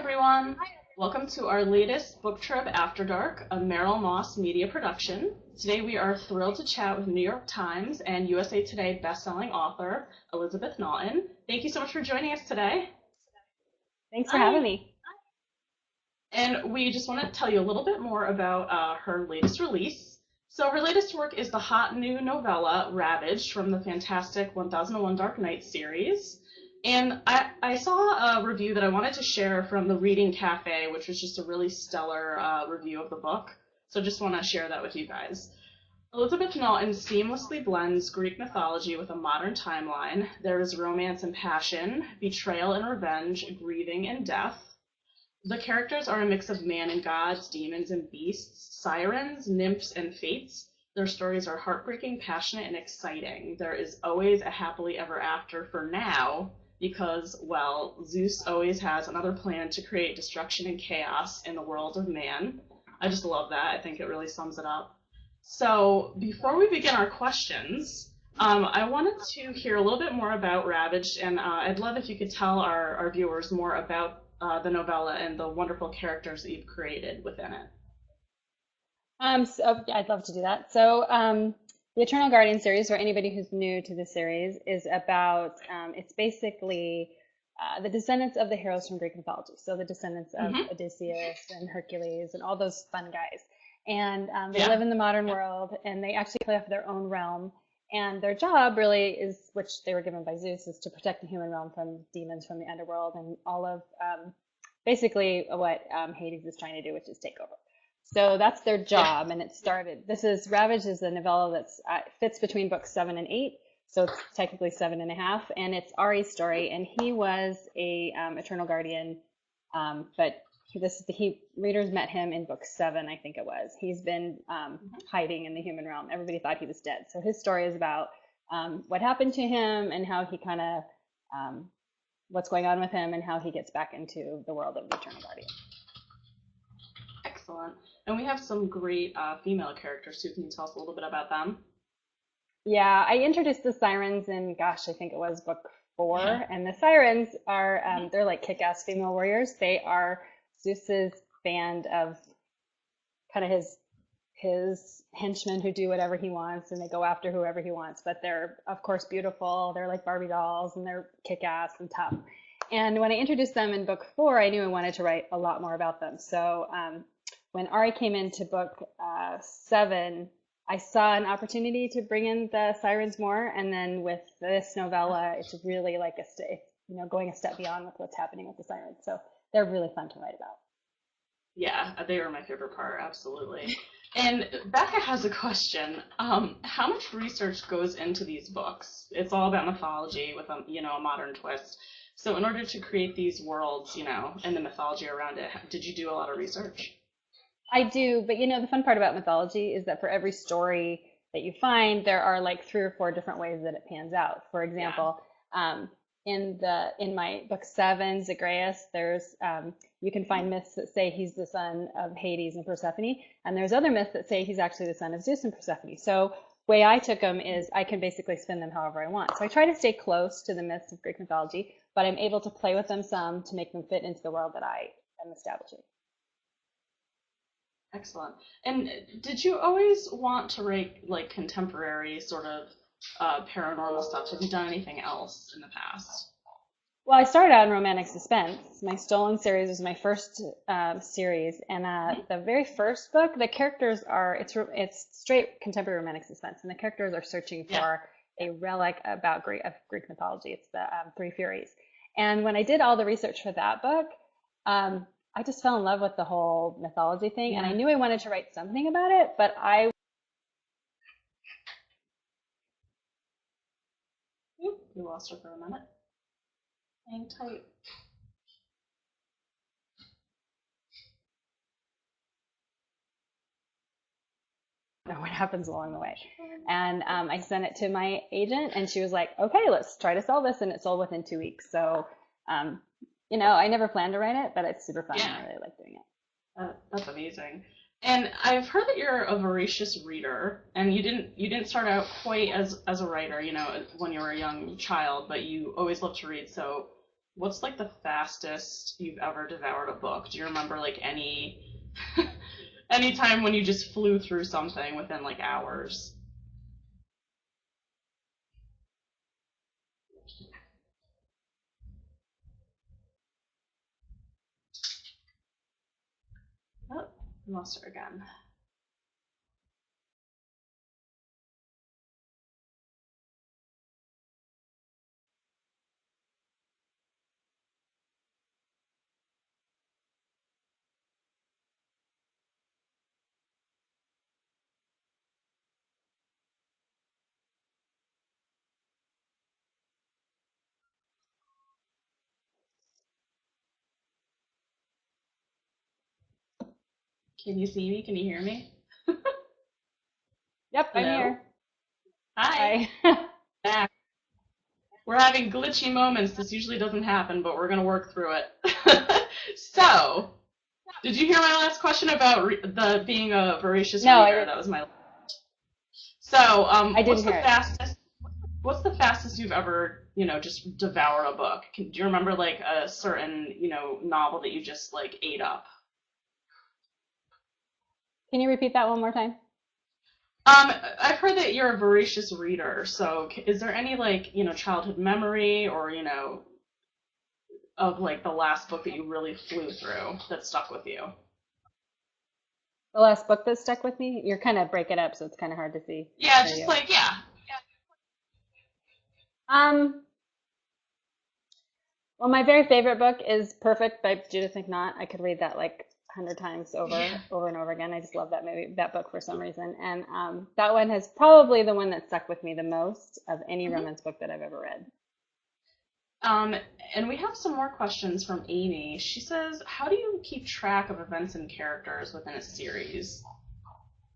everyone. Welcome to our latest Book Trib After Dark, a Merrill Moss media production. Today we are thrilled to chat with New York Times and USA Today bestselling author Elisabeth Naughton. Thank you so much for joining us today. Thanks for having me. And we just want to tell you a little bit more about her latest release. So her latest work is the hot new novella Ravaged from the fantastic 1001 Dark Nights series. And I saw a review that I wanted to share from the Reading Cafe, which was just a really stellar review of the book. So just want to share that with you guys. Elisabeth Naughton seamlessly blends Greek mythology with a modern timeline. There is romance and passion, betrayal and revenge, grieving and death. The characters are a mix of man and gods, demons and beasts, sirens, nymphs, and fates. Their stories are heartbreaking, passionate, and exciting. There is always a happily ever after for now, because, well, Zeus always has another plan to create destruction and chaos in the world of man. I just love that. I think it really sums it up. So before we begin our questions, I wanted to hear a little bit more about Ravaged, and I'd love if you could tell our viewers more about the novella and the wonderful characters that you've created within it. So I'd love to do that. So the Eternal Guardian series, for anybody who's new to the series, is about, it's basically the descendants of the heroes from Greek mythology. So the descendants of Odysseus and Hercules and all those fun guys. And they live in the modern world, and they actually play off their own realm. And their job really is, which they were given by Zeus, is to protect the human realm from demons from the underworld and all of basically what Hades is trying to do, which is take over. So that's their job, and it started. Ravage is a novella that's fits between books 7 and 8, so it's technically 7.5, and it's Ari's story, and he was a Eternal Guardian, but readers met him in book 7, I think it was. He's been hiding in the human realm. Everybody thought he was dead. So his story is about what happened to him and how he kind of what's going on with him and how he gets back into the world of the Eternal Guardian. Excellent. And we have some great female characters too. Can you tell us a little bit about them? Yeah, I introduced the Sirens in, gosh, I think it was book 4. And the Sirens are, they're like kick-ass female warriors. They are Zeus's band of kind of his henchmen who do whatever he wants, and they go after whoever he wants. But they're, of course, beautiful. They're like Barbie dolls, and they're kick-ass and tough. And when I introduced them in book 4, I knew I wanted to write a lot more about them. So when Ari came into book 7, I saw an opportunity to bring in the Sirens more. And then with this novella, it's really like going a step beyond with what's happening with the Sirens. So they're really fun to write about. Yeah, they were my favorite part, absolutely. And Becca has a question. How much research goes into these books? It's all about mythology with a modern twist. So in order to create these worlds, and the mythology around it, did you do a lot of research? I do, but the fun part about mythology is that for every story that you find, there are like 3 or 4 different ways that it pans out. For example, in my book 7, Zagreus, there's you can find myths that say he's the son of Hades and Persephone, and there's other myths that say he's actually the son of Zeus and Persephone. So the way I took them is I can basically spin them however I want. So I try to stay close to the myths of Greek mythology, but I'm able to play with them some to make them fit into the world that I am establishing. Excellent. And did you always want to write like contemporary sort of paranormal stuff? Have you done anything else in the past? Well, I started out in romantic suspense. My Stolen series was my first series, and the very first book, the characters are it's straight contemporary romantic suspense, and the characters are searching for a relic about Greek mythology. It's the 3 Furies. And when I did all the research for that book, I just fell in love with the whole mythology thing, and I knew I wanted to write something about it, but We lost her for a minute. Hang tight. Know what happens along the way. And I sent it to my agent, and she was like, okay, let's try to sell this, and it sold within 2 weeks. So I never planned to write it, but it's super fun, and I really like doing it. That's amazing. And I've heard that you're a voracious reader, and you didn't start out quite as a writer, when you were a young child, but you always loved to read. So what's like the fastest you've ever devoured a book? Do you remember like any time when you just flew through something within like hours? Oh, I lost her again. Can you see me? Can you hear me? Yep, I'm Hello? here. Hi. Hi. Back. We're having glitchy moments. This usually doesn't happen, but we're gonna work through it. So, did you hear my last question about the being a voracious No, I reader? didn't. That was my. So, I didn't hear it. what's the fastest you've ever, just devoured a book? Do you remember like a certain, novel that you just like ate up? Can you repeat that one more time? I've heard that you're a voracious reader. So, is there any like, childhood memory or, of like the last book that you really flew through that stuck with you? The last book that stuck with me? You're kind of breaking up, so it's kind of hard to see. Yeah, There just you go. like yeah. Um, well, my very favorite book is Perfect by Judith McNaught. I could read that like 100 times Yeah. over and over again. I just love that book for some reason. And that one has probably the one that stuck with me the most of any hmm romance book that I've ever read. Um, and we have some more questions from Amy. She says, "How do you keep track of events and characters within a series?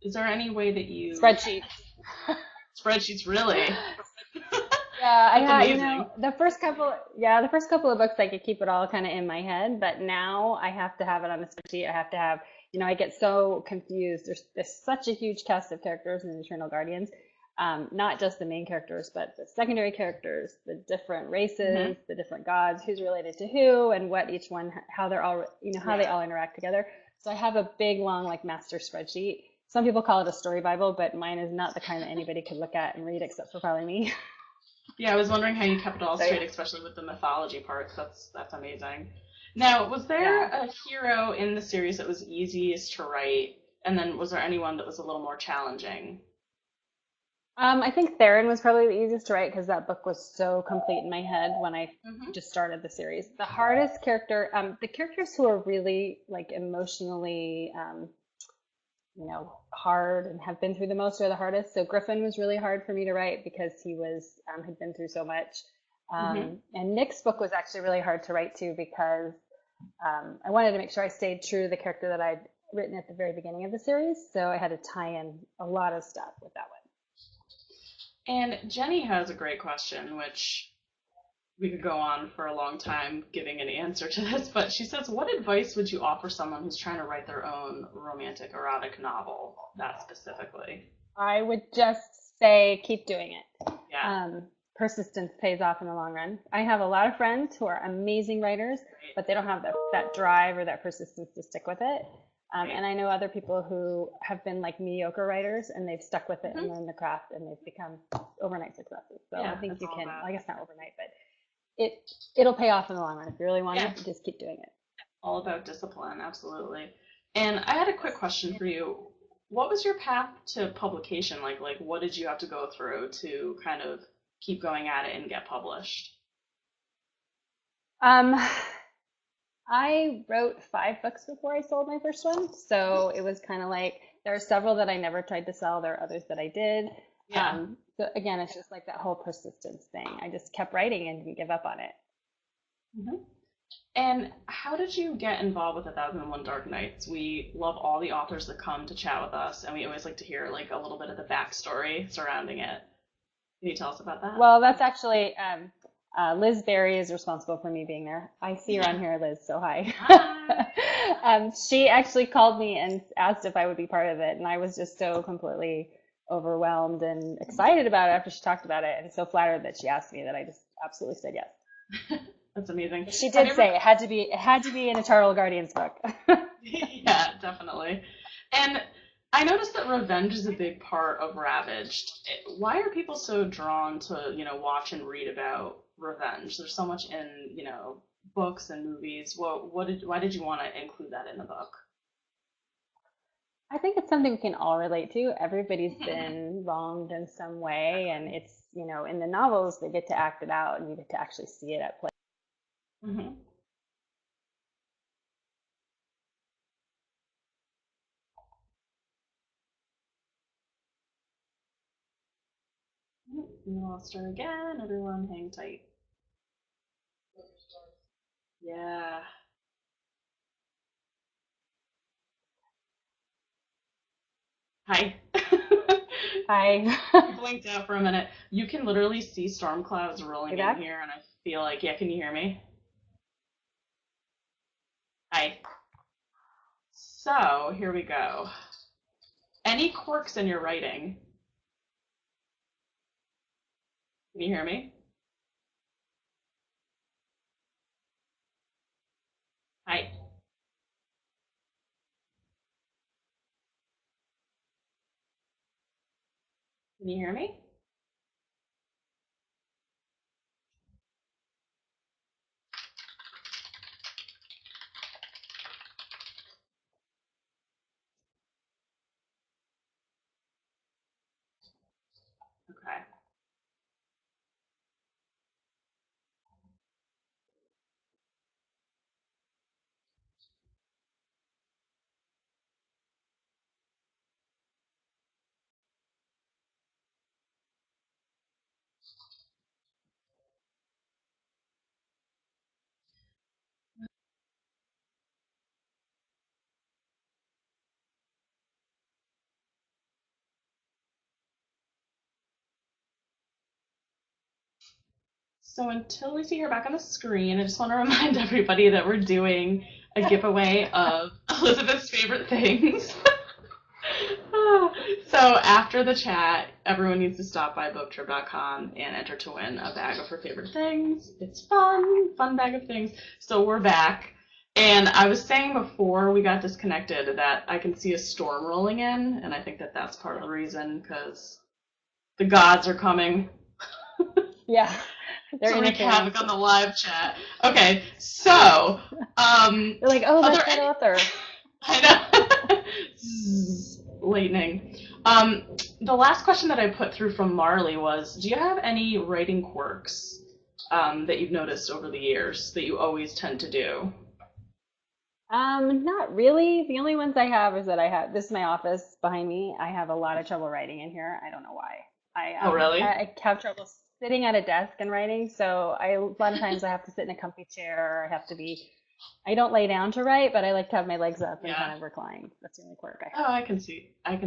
Is there any way that you Spreadsheets. spreadsheets really? Yeah, I That's had, amazing. the first couple of books I could keep it all kind of in my head, but now I have to have it on a spreadsheet. I have to have, I get so confused. There's such a huge cast of characters in Eternal Guardians, not just the main characters, but the secondary characters, the different hmm races, the different gods, who's related to who, and what each one, how they're all, how they Yeah. all interact together. So I have a big, long, like master spreadsheet. Some people call it a story Bible, but mine is not the kind that anybody could look at and read except for probably me. Yeah, I was wondering how you kept it all So yeah. straight, especially with the mythology parts. That's amazing. Now, was there Yeah. a hero in the series that was easiest to write, and then was there anyone that was a little more challenging? I think Theron was probably the easiest to write because that book was so complete in my head when I hmm just started the series. The hardest character, the characters who are really like emotionally, hard and have been through the most are the hardest. So Griffin was really hard for me to write because he was had been through so much. hmm And Nick's book was actually really hard to write too because I wanted to make sure I stayed true to the character that I'd written at the very beginning of the series. So I had to tie in a lot of stuff with that one. And Jenny has a great question, which we could go on for a long time giving an answer to this, but she says, "What advice would you offer someone who's trying to write their own romantic erotic novel?" That specifically. I would just say keep doing it. Yeah. Persistence pays off in the long run. I have a lot of friends who are amazing writers, Right. but they don't have that drive or that persistence to stick with it. Right. And I know other people who have been like mediocre writers and they've stuck with it and hmm learned the craft and they've become overnight successes. So I Yeah, think it's you all can, about. well, I guess not overnight, but it'll pay off in the long run. If you really want Yeah, it, just keep doing it. all about discipline, absolutely. And I had a quick question for you. What was your path to publication like? Like, what did you have to go through to kind of keep going at it and get published? Um, I wrote 5 books before I sold my first one, so it was kind of like there are several that I never tried to sell. There are others that I did. Yeah. So again, it's just like that whole persistence thing. I just kept writing and didn't give up on it. hmm And how did you get involved with 1001 Dark Nights? We love all the authors that come to chat with us, and we always like to hear like a little bit of the backstory surrounding it. Can you tell us about that? Well, that's actually Liz Berry is responsible for me being there. I see her Yeah. on here, Liz, so hi. Hi. She actually called me and asked if I would be part of it, and I was just so completely overwhelmed and excited about it after she talked about it, and so flattered that she asked me that I just absolutely said yes. That's amazing. She Have did you ever? say it had to be an Eternal Guardians book. Yeah, definitely. And I noticed that revenge is a big part of Ravaged. Why are people so drawn to, watch and read about revenge? There's so much in, books and movies. Why did you want to include that in the book? I think it's something we can all relate to. Everybody's been wronged in some way, and Exactly. it's, in the novels, they get to act it out and you get to actually see it at play. Hmm. We lost her again. Everyone hang tight. Yeah. Hi. Hi. You blinked out for a minute. You can literally see storm clouds You rolling in back? here, and I feel like, yeah, can you hear me? Hi. So, here we go. Any quirks in your writing? Can you hear me? Hi. Can you hear me? Okay. So until we see her back on the screen, I just want to remind everybody that we're doing a giveaway of Elizabeth's favorite things. So after the chat, everyone needs to stop by booktrib.com and enter to win a bag of her favorite things. It's fun bag of things. So we're back. And I was saying before we got disconnected that I can see a storm rolling in, and I think that that's part of the reason because the gods are coming Yeah, they're to wreak interfering. havoc on the live chat. Okay, so They're like, oh, are that's there that any? author. I know. Zzz, lightning. The last question that I put through from Marley was, do you have any writing quirks that you've noticed over the years that you always tend to do? Not really. The only ones I have is that this is my office behind me. I have a lot of trouble writing in here. I don't know why. Oh, really? I have trouble sitting at a desk and writing, so a lot of times I have to sit in a comfy chair, or I don't lay down to write, but I like to have my legs up and Yeah. kind of recline. That's the only quirk I Oh, have. I can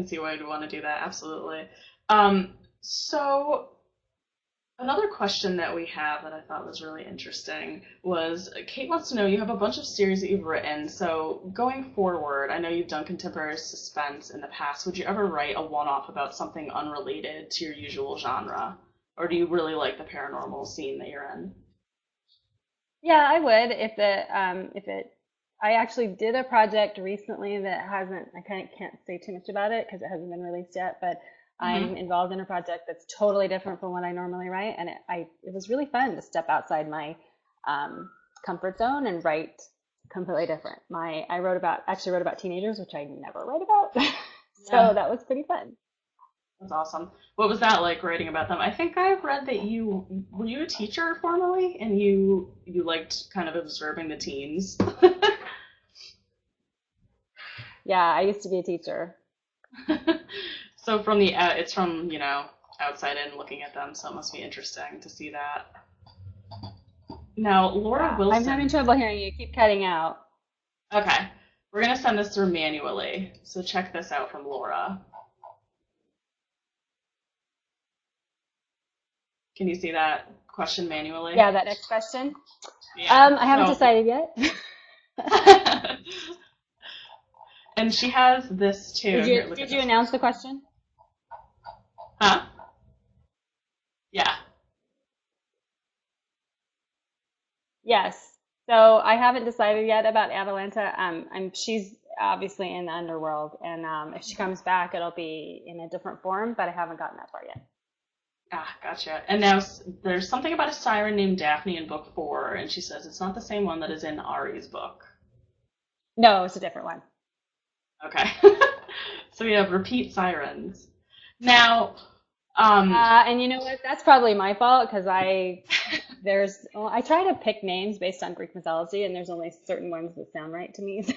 see why you'd want to do that. Absolutely. So another question that we have that I thought was really interesting was Kate wants to know, you have a bunch of series that you've written. So going forward, I know you've done contemporary suspense in the past. Would you ever write a one-off about something unrelated to your usual genre? Or do you really like the paranormal scene that you're in? Yeah, I would if it. I actually did a project recently that hasn't. I kind of can't say too much about it because it hasn't been released yet. But I'm Mm-hmm. involved in a project that's totally different from what I normally write, and it was really fun to step outside my um, comfort zone and write completely different. I actually wrote about teenagers, which I never write about, so Yeah, that was pretty fun. that's awesome. What was that like writing about them? I think I've read that you were you a teacher formerly, and you liked kind of observing the teens. Yeah, I used to be a teacher. So from it's from outside in looking at them, so it must be interesting to see that. Now, Laura Yeah, I'm having Wilson. trouble hearing you. Keep cutting out. Okay, we're gonna send this through manually. So check this out from Laura. Can you see that question manually? Yeah, that next question. Yeah. I haven't So, decided yet. and she has this too. Here, look at Did you this. announce the question? Huh? Yeah. Yeah, So I haven't decided yet about Atalanta. She's obviously in the underworld, and if she comes back, it'll be in a different form, but I haven't gotten that far yet. Ah, gotcha. And now there's something about a siren named Daphne in book 4, and she says it's not the same one that is in Ari's book. No, it's a different one. Okay. So we have repeat sirens. Now, And you know what? That's probably my fault because I try to pick names based on Greek mythology, and there's only certain ones that sound right to me.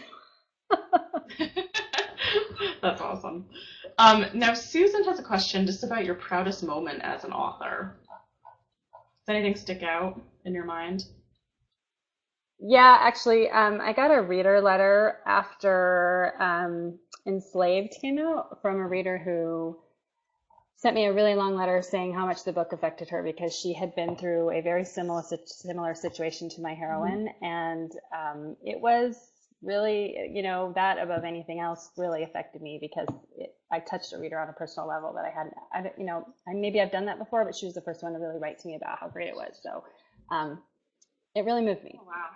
that's awesome. Now, Susan has a question just about your proudest moment as an author. Does anything stick out in your mind? Yeah, actually, I got a reader letter after Enslaved came out from a reader who sent me a really long letter saying how much the book affected her because she had been through a very similar situation to my heroine, and it was really, that above anything else really affected me because I touched a reader on a personal level that I hadn't, maybe I've done that before, but she was the first one to really write to me about how great it was. So it really moved me. Oh, wow.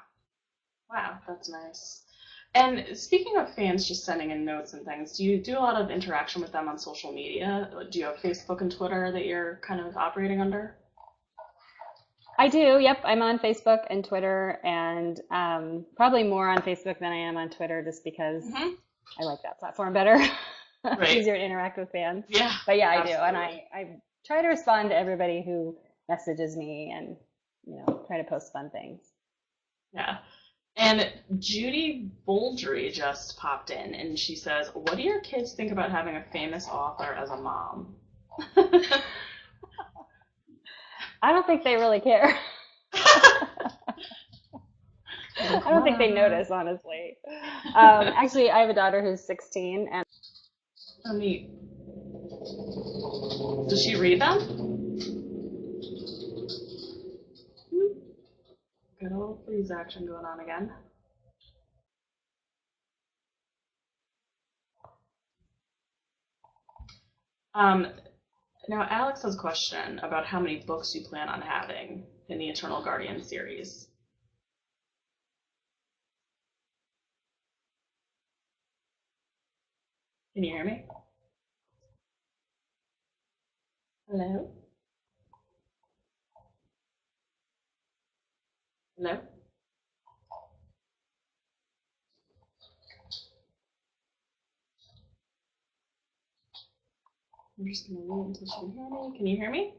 Wow, that's nice. And speaking of fans just sending in notes and things, do you do a lot of interaction with them on social media? Do you have Facebook and Twitter that you're kind of operating under? I do. Yep. I'm on Facebook and Twitter, and probably more on Facebook than I am on Twitter just because I like that platform better. It's Right. easier to interact with fans. Yeah. But yeah, I do. Absolutely. And I try to respond to everybody who messages me and, try to post fun things. Yeah. And Judy Boldry just popped in and she says, what do your kids think about having a famous author as a mom? I don't think they really care. I don't think they notice, honestly. Actually, I have a daughter who's 16, and Oh, neat. Does she read them? Got a little freeze action going on again. Now, Alex has a question about how many books you plan on having in the Eternal Guardian series. Can you hear me? Hello? Hello? I'm just going to wait until she can hear me. Can you hear me?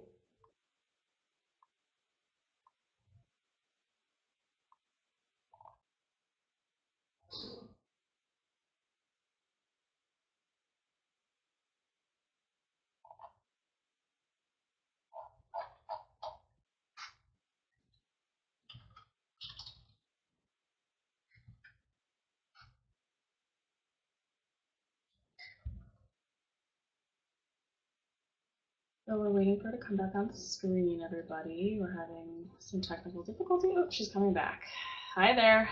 So we're waiting for her to come back on the screen, everybody. We're having some technical difficulty. Oh, she's coming back. Hi there.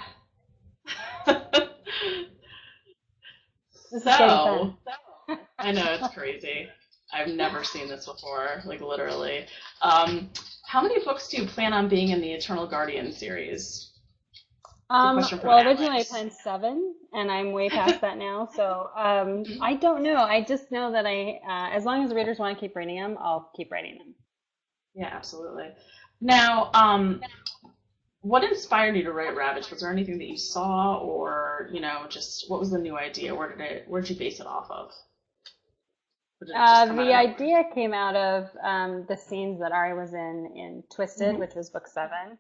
this is getting fun. I know, it's crazy. I've never seen this before, like literally. How many books do you plan on being in the Eternal Guardian series? Well, originally I planned 7, and I'm way past that now. So I don't know. I just know that as long as the readers want to keep reading them, I'll keep writing them. Yeah, absolutely. Now, what inspired you to write Ravaged? Was there anything that you saw, or just what was the new idea? Where did you base it off of? The idea came out of the scenes that Ari was in Twisted, which was book 7.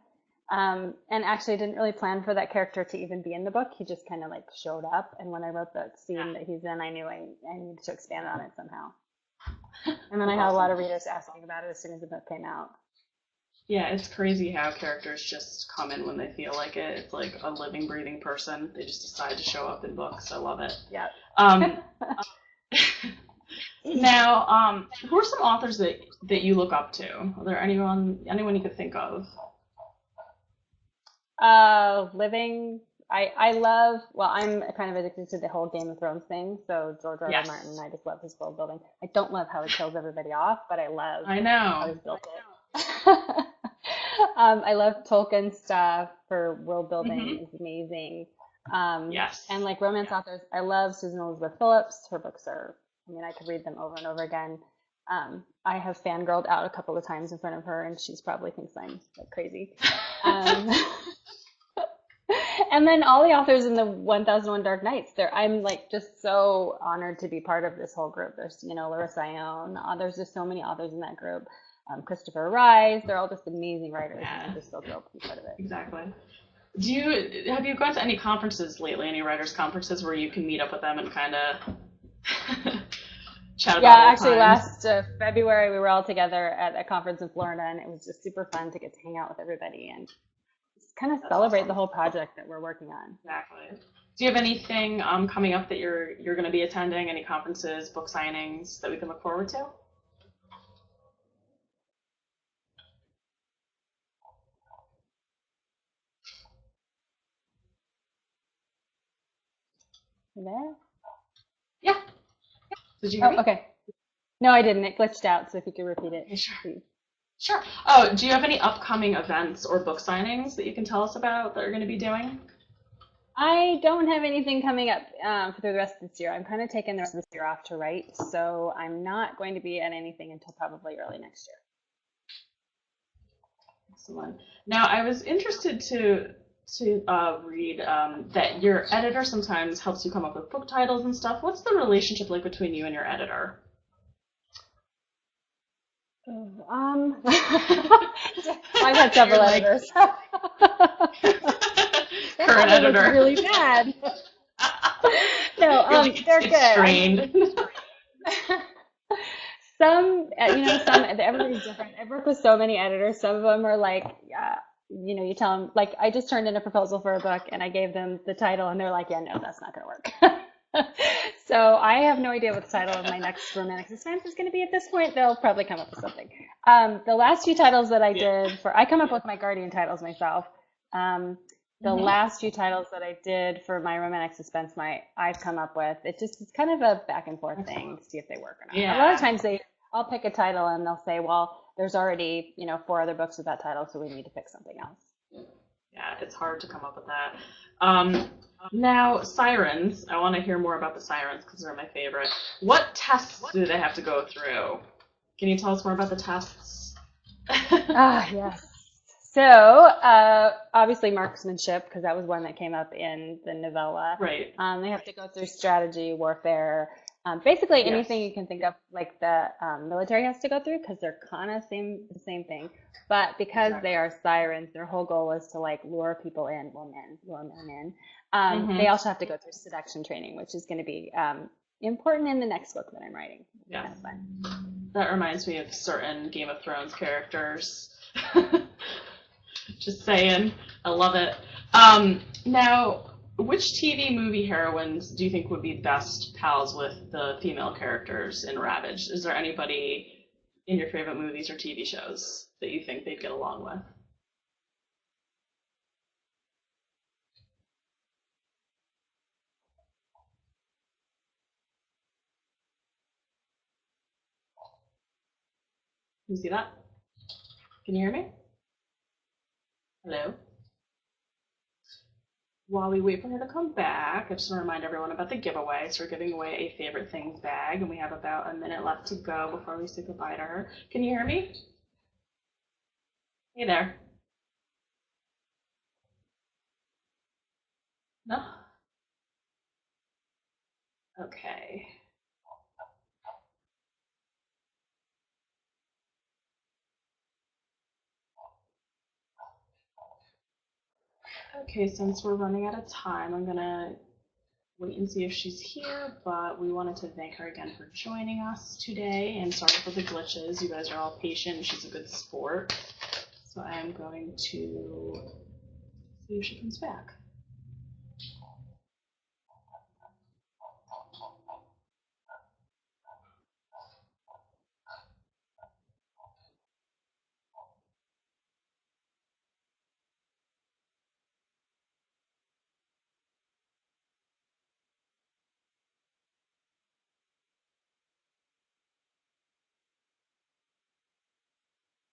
And actually didn't really plan for that character to even be in the book. He just kind of like showed up. And when I wrote the scene that he's in, I knew I needed to expand on it somehow. And then I had a lot of readers asking about it as soon as the book came out. Yeah, it's crazy how characters just come in when they feel like it. It's like a living, breathing person. They just decide to show up in books. I love it. Yeah. Now, who are some authors that you look up to? Are there anyone you could think of? Living. I love. Well, I'm kind of addicted to the whole Game of Thrones thing. So George R. R. Martin. I just love his world building. I don't love how he kills everybody off, but I love. I know. How he's built it. I love Tolkien stuff for world building Hmm. is amazing. And Yes. like romance authors, I love Susan Elizabeth Phillips. Her books are, I mean, I could read them over and over again. I have fangirled out a couple of times in front of her, and she's probably thinks I'm like crazy. Um, and then all the authors in the 1001 Dark Nights, I'm like just so honored to be part of this whole group. There's, Larissa Ione, there's just so many authors in that group. Christopher Rice, they're all just amazing writers, and I'm Yeah, just so thrilled to be part of it. exactly. Have you gone to any conferences lately, any writers' conferences where you can meet up with them and kind of chat Yeah, about old actually, times? last February we were all together at a conference in Florida, and it was just super fun to get to hang out with everybody and just kind of That's celebrate the awesome. whole project that we're working on. Exactly. Do you have anything coming up that you're going to be attending? Any conferences, book signings that we can look forward to? You there? Yeah. Did you hear Oh, me? okay. No, I didn't. It glitched out, so if you could repeat it, Okay, sure. please. Sure. Oh, do you have any upcoming events or book signings that you can tell us about that you're going to be doing? I don't have anything coming up for the rest of this year. I'm kind of taking the rest of this year off to write, so I'm not going to be at anything until probably early next year. Excellent. Now, I was interested to read that your editor sometimes helps you come up with book titles and stuff. What's the relationship like between you and your editor? Oh, I've had several You're like editors. That current probably looks editor. really bad. No, You're like they're good. it's strained. Some, everybody's different. I've worked with so many editors. Some of them are like, you tell them, like, I just turned in a proposal for a book and I gave them the title and they're like, yeah, no, that's not going to work. So I have no idea what the title of my next romantic suspense is going to be at this point. They'll probably come up with something. The last few titles that I Yeah. did I come up with my Guardian titles myself. Um, the Hmm. last few titles that I did for my romantic suspense, I've come up with it's kind of a back and forth thing Excellent. to see if they work or not. A lot of Yeah. times I'll pick a title and they'll say, well, there's already, four other books with that title, so we need to pick something else. Yeah, it's hard to come up with that. Um, Now, Sirens. I want to hear more about the Sirens because they're my favorite. What tests do they have to go through? Can you tell us more about the tests? Ah, yes. So, obviously marksmanship, because that was one that came up in the novella. Right. They have to go through strategy, warfare, basically anything Yes. you can think of, like the military has to go through, because they're kind of the same thing. But because they Exactly. are sirens, their whole goal is to like lure people in, well, lure men in. They Mm-hmm. also have to go through seduction training, which is going to be important in the next book that I'm writing. It'll be Yes. kind of fun. That reminds me of certain Game of Thrones characters. Just saying. I love it. Now, which TV movie heroines do you think would be best pals with the female characters in Ravaged? Is there anybody in your favorite movies or TV shows that you think they'd get along with? Can you see that? Can you hear me? Hello? While we wait for her to come back, I just want to remind everyone about the giveaway. So we're giving away a favorite things bag, and we have about a minute left to go before we say goodbye to her. Can you hear me? Hey there. No? Okay. Okay, since we're running out of time, I'm gonna wait and see if she's here, but we wanted to thank her again for joining us today, and sorry for the glitches. You guys are all patient, she's a good sport. So I am going to see if she comes back.